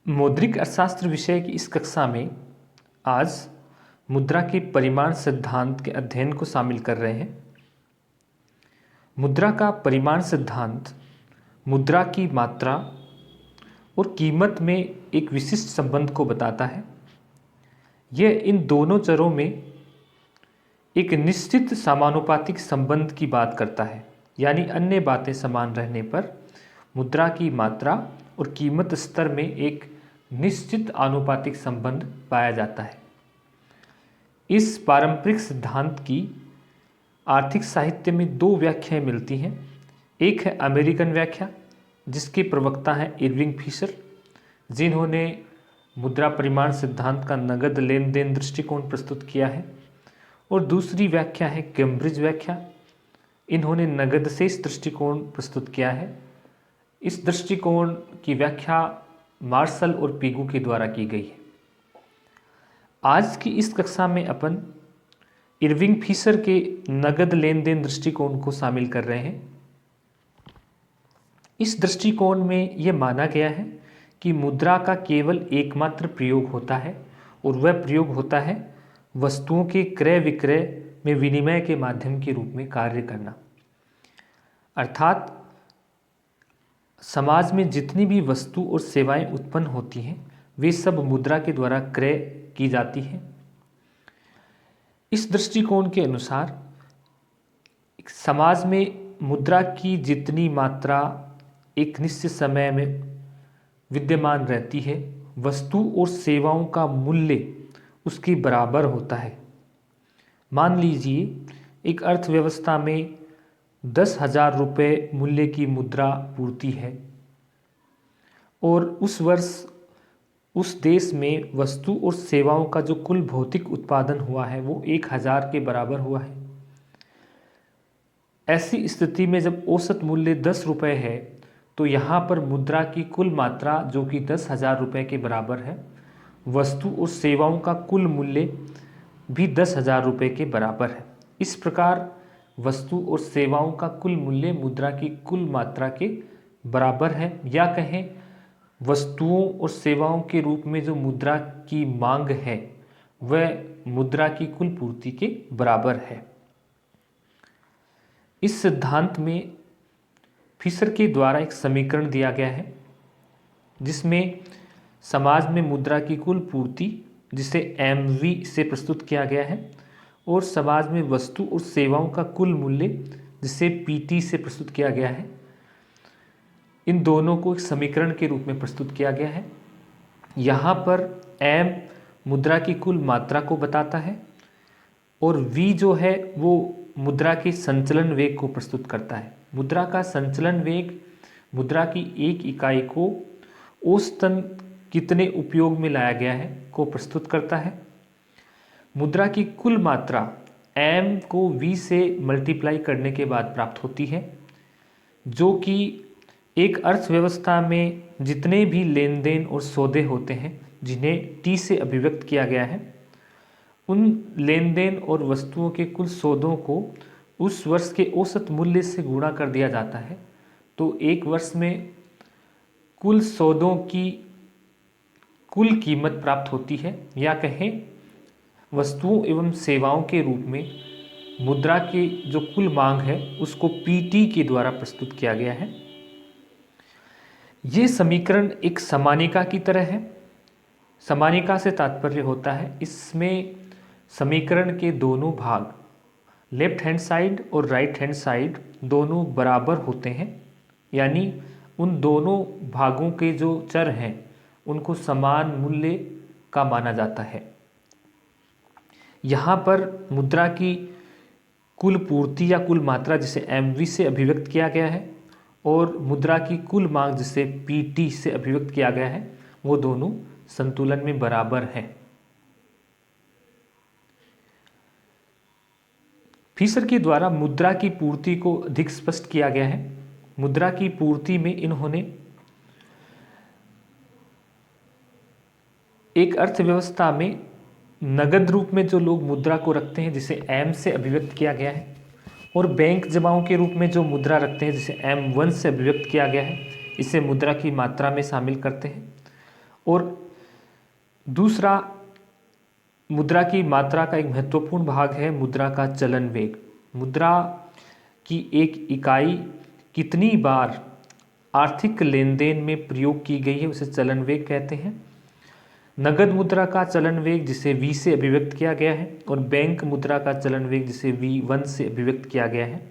मौद्रिक अर्थशास्त्र विषय की इस कक्षा में आज मुद्रा के परिमाण सिद्धांत के अध्ययन को शामिल कर रहे हैं। मुद्रा का परिमाण सिद्धांत मुद्रा की मात्रा और कीमत में एक विशिष्ट संबंध को बताता है। यह इन दोनों चरों में एक निश्चित समानुपातिक संबंध की बात करता है, यानी अन्य बातें समान रहने पर मुद्रा की मात्रा और कीमत स्तर में एक निश्चित आनुपातिक संबंध पाया जाता है। इस पारंपरिक सिद्धांत की आर्थिक साहित्य में दो व्याख्याएं मिलती हैं। एक है अमेरिकन व्याख्या, जिसके प्रवक्ता हैं इरविंग फिशर, जिन्होंने मुद्रा परिमाण सिद्धांत का नगद लेन देन दृष्टिकोण प्रस्तुत किया है, और दूसरी व्याख्या है कैम्ब्रिज व्याख्या। इन्होंने नगद शेष दृष्टिकोण प्रस्तुत किया है। इस दृष्टिकोण की व्याख्या मार्शल और पिगू के द्वारा की गई है। आज की इस कक्षा में अपन इरविंग फिशर के नगद लेन देन दृष्टिकोण को शामिल कर रहे हैं। इस दृष्टिकोण में यह माना गया है कि मुद्रा का केवल एकमात्र प्रयोग होता है, और वह प्रयोग होता है वस्तुओं के क्रय विक्रय में विनिमय के माध्यम के रूप में कार्य करना। अर्थात समाज में जितनी भी वस्तु और सेवाएं उत्पन्न होती हैं, वे सब मुद्रा के द्वारा क्रय की जाती हैं। इस दृष्टिकोण के अनुसार समाज में मुद्रा की जितनी मात्रा एक निश्चित समय में विद्यमान रहती है, वस्तु और सेवाओं का मूल्य उसके बराबर होता है। मान लीजिए एक अर्थव्यवस्था में 10,000 रुपये मूल्य की मुद्रा पूर्ति है, और उस वर्ष उस देश में वस्तु और सेवाओं का जो कुल भौतिक उत्पादन हुआ है वो 1,000 के बराबर हुआ है। ऐसी स्थिति में जब औसत मूल्य 10 रुपये है, तो यहाँ पर मुद्रा की कुल मात्रा जो कि 10,000 रुपये के बराबर है, वस्तु और सेवाओं का कुल मूल्य भी 10,000 रुपये के बराबर है। इस प्रकार वस्तु और सेवाओं का कुल मूल्य मुद्रा की कुल मात्रा के बराबर है, या कहें वस्तुओं और सेवाओं के रूप में जो मुद्रा की मांग है वह मुद्रा की कुल पूर्ति के बराबर है। इस सिद्धांत में फिशर के द्वारा एक समीकरण दिया गया है, जिसमें समाज में मुद्रा की कुल पूर्ति, जिसे MV से प्रस्तुत किया गया है, और समाज में वस्तु और सेवाओं का कुल मूल्य, जिसे PT से प्रस्तुत किया गया है, इन दोनों को एक समीकरण के रूप में प्रस्तुत किया गया है। यहाँ पर M मुद्रा की कुल मात्रा को बताता है, और V जो है वो मुद्रा के संचलन वेग को प्रस्तुत करता है। मुद्रा का संचलन वेग मुद्रा की एक इकाई को औसतन कितने उपयोग में लाया गया है को प्रस्तुत करता है। मुद्रा की कुल मात्रा M को V से मल्टीप्लाई करने के बाद प्राप्त होती है, जो कि एक अर्थव्यवस्था में जितने भी लेन देन और सौदे होते हैं, जिन्हें T से अभिव्यक्त किया गया है, उन लेन देन और वस्तुओं के कुल सौदों को उस वर्ष के औसत मूल्य से गुणा कर दिया जाता है। तो एक वर्ष में कुल सौदों की कुल कीमत प्राप्त होती है, या कहें वस्तुओं एवं सेवाओं के रूप में मुद्रा की जो कुल मांग है उसको PT के द्वारा प्रस्तुत किया गया है। ये समीकरण एक समानिका की तरह है। समानिका से तात्पर्य होता है इसमें समीकरण के दोनों भाग, लेफ्ट हैंड साइड और राइट हैंड साइड, दोनों बराबर होते हैं, यानी उन दोनों भागों के जो चर हैं उनको समान मूल्य का माना जाता है। यहाँ पर मुद्रा की कुल पूर्ति या कुल मात्रा, जिसे MV से अभिव्यक्त किया गया है, और मुद्रा की कुल मांग, जिसे PT से अभिव्यक्त किया गया है, वो दोनों संतुलन में बराबर हैं। फिशर के द्वारा मुद्रा की पूर्ति को अधिक स्पष्ट किया गया है। मुद्रा की पूर्ति में इन्होंने एक अर्थव्यवस्था में नगद रूप में जो लोग मुद्रा को रखते हैं, जिसे M से अभिव्यक्त किया गया है, और बैंक जमाओं के रूप में जो मुद्रा रखते हैं, जिसे M1 से अभिव्यक्त किया गया है, इसे मुद्रा की मात्रा में शामिल करते हैं। और दूसरा, मुद्रा की मात्रा का एक महत्वपूर्ण भाग है मुद्रा का चलन वेग। मुद्रा की एक इकाई कितनी बार आर्थिक लेन देन में प्रयोग की गई है उसे चलन वेग कहते हैं। नगद मुद्रा का चलन वेग जिसे V से अभिव्यक्त किया गया है और बैंक मुद्रा का चलन वेग जिसे V1 से अभिव्यक्त किया गया है,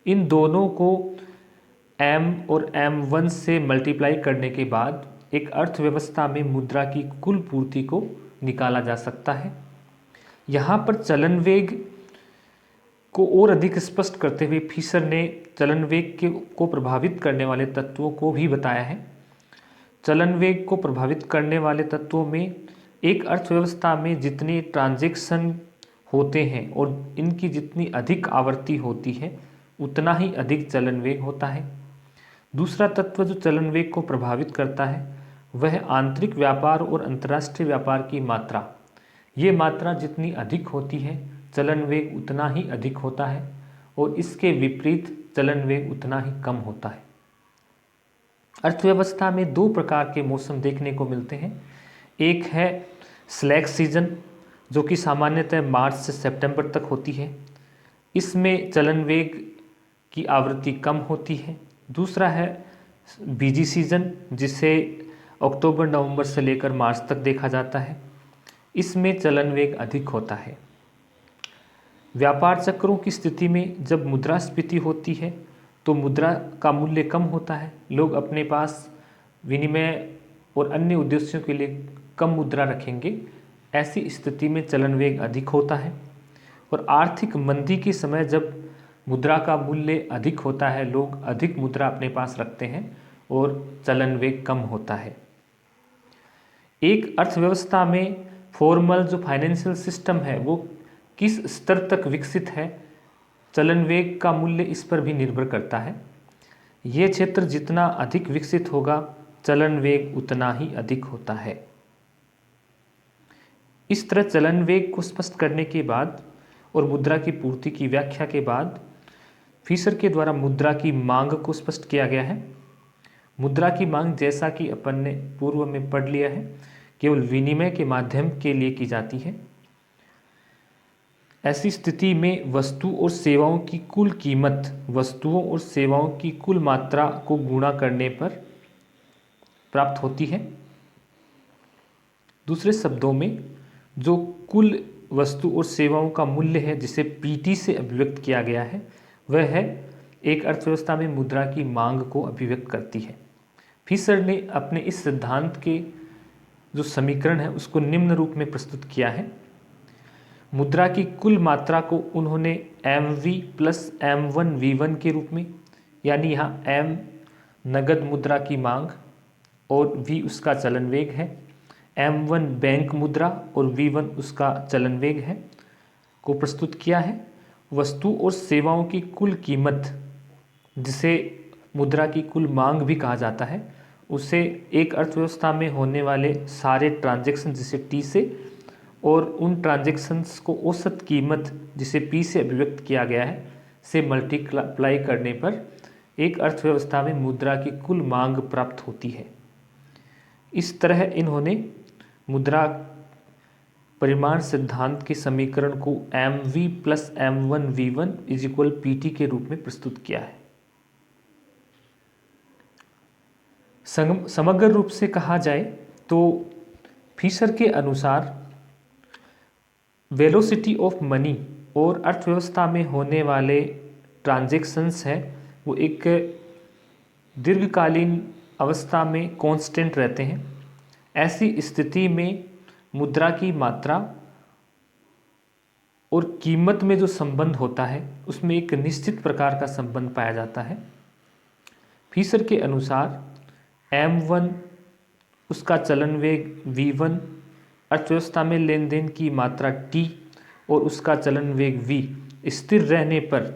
इन दोनों को M और M1 से मल्टीप्लाई करने के बाद एक अर्थव्यवस्था में मुद्रा की कुल पूर्ति को निकाला जा सकता है। यहाँ पर चलन वेग को और अधिक स्पष्ट करते हुए फिशर ने चलन वेग को प्रभावित करने वाले तत्वों को भी बताया है। चलन वेग को प्रभावित करने वाले तत्वों में एक अर्थव्यवस्था में जितने ट्रांजैक्शन होते हैं और इनकी जितनी अधिक आवृत्ति होती है उतना ही अधिक चलन वेग होता है। दूसरा तत्व जो चलन वेग को प्रभावित करता है वह आंतरिक व्यापार और अंतर्राष्ट्रीय व्यापार की मात्रा। ये मात्रा जितनी अधिक होती है चलन वेग उतना ही अधिक होता है और इसके विपरीत चलन वेग उतना ही कम होता है। अर्थव्यवस्था में दो प्रकार के मौसम देखने को मिलते हैं। एक है स्लैक सीजन जो कि सामान्यतः मार्च से सितंबर तक होती है, इसमें चलन वेग की आवृत्ति कम होती है। दूसरा है बिजी सीजन जिसे अक्टूबर नवंबर से लेकर मार्च तक देखा जाता है, इसमें चलन वेग अधिक होता है। व्यापार चक्रों की स्थिति में जब मुद्रास्फीति होती है तो मुद्रा का मूल्य कम होता है, लोग अपने पास विनिमय और अन्य उद्देश्यों के लिए कम मुद्रा रखेंगे, ऐसी स्थिति में चलन वेग अधिक होता है। और आर्थिक मंदी के समय जब मुद्रा का मूल्य अधिक होता है, लोग अधिक मुद्रा अपने पास रखते हैं और चलन वेग कम होता है। एक अर्थव्यवस्था में फॉर्मल जो फाइनेंशियल सिस्टम है वो किस स्तर तक विकसित है, चलन वेग का मूल्य इस पर भी निर्भर करता है। ये क्षेत्र जितना अधिक विकसित होगा चलन वेग उतना ही अधिक होता है। इस तरह चलन वेग को स्पष्ट करने के बाद और मुद्रा की पूर्ति की व्याख्या के बाद फिशर के द्वारा मुद्रा की मांग को स्पष्ट किया गया है। मुद्रा की मांग जैसा कि अपन ने पूर्व में पढ़ लिया है केवल विनिमय के माध्यम के लिए की जाती है। ऐसी स्थिति में वस्तु और सेवाओं की कुल कीमत वस्तुओं और सेवाओं की कुल मात्रा को गुणा करने पर प्राप्त होती है। दूसरे शब्दों में जो कुल वस्तु और सेवाओं का मूल्य है जिसे पीटी से अभिव्यक्त किया गया है वह है एक अर्थव्यवस्था में मुद्रा की मांग को अभिव्यक्त करती है। फिशर ने अपने इस सिद्धांत के जो समीकरण है उसको निम्न रूप में प्रस्तुत किया है। मुद्रा की कुल मात्रा को उन्होंने MV प्लस M1V1 के रूप में, यानी यहाँ M नगद मुद्रा की मांग और V उसका चलन वेग है, M1 बैंक मुद्रा और V1 उसका चलन वेग है, को प्रस्तुत किया है। वस्तु और सेवाओं की कुल कीमत जिसे मुद्रा की कुल मांग भी कहा जाता है उसे एक अर्थव्यवस्था में होने वाले सारे ट्रांजैक्शन जिसे T से और उन ट्रांजैक्शंस को औसत कीमत जिसे P से अभिव्यक्त किया गया है से मल्टीप्लाई करने पर एक अर्थव्यवस्था में मुद्रा की कुल मांग प्राप्त होती है। इस तरह इन्होंने मुद्रा परिमाण सिद्धांत के समीकरण को MV plus M1V1 is equal PT के रूप में प्रस्तुत किया है। समग्र रूप से कहा जाए तो फिशर के अनुसार वेलोसिटी ऑफ मनी और अर्थव्यवस्था में होने वाले ट्रांजैक्शंस है वो एक दीर्घकालीन अवस्था में कांस्टेंट रहते हैं। ऐसी स्थिति में मुद्रा की मात्रा और कीमत में जो संबंध होता है उसमें एक निश्चित प्रकार का संबंध पाया जाता है। फिशर के अनुसार M1 उसका चलन वेग V1 अर्थव्यवस्था में लेन देन की मात्रा T और उसका चलन वेग V स्थिर रहने पर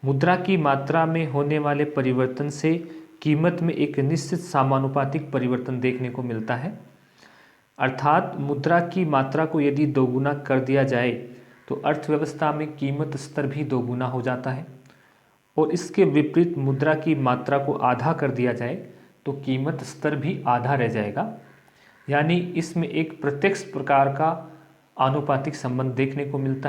मुद्रा की मात्रा में होने वाले परिवर्तन से कीमत में एक निश्चित समानुपातिक परिवर्तन देखने को मिलता है। अर्थात मुद्रा की मात्रा को यदि दोगुना कर दिया जाए तो अर्थव्यवस्था में कीमत स्तर भी दोगुना हो जाता है और इसके विपरीत मुद्रा की मात्रा को आधा कर दिया जाए तो कीमत स्तर भी आधा रह जाएगा। यानी इसमें एक प्रत्यक्ष प्रकार का आनुपातिक संबंध देखने को मिलता है।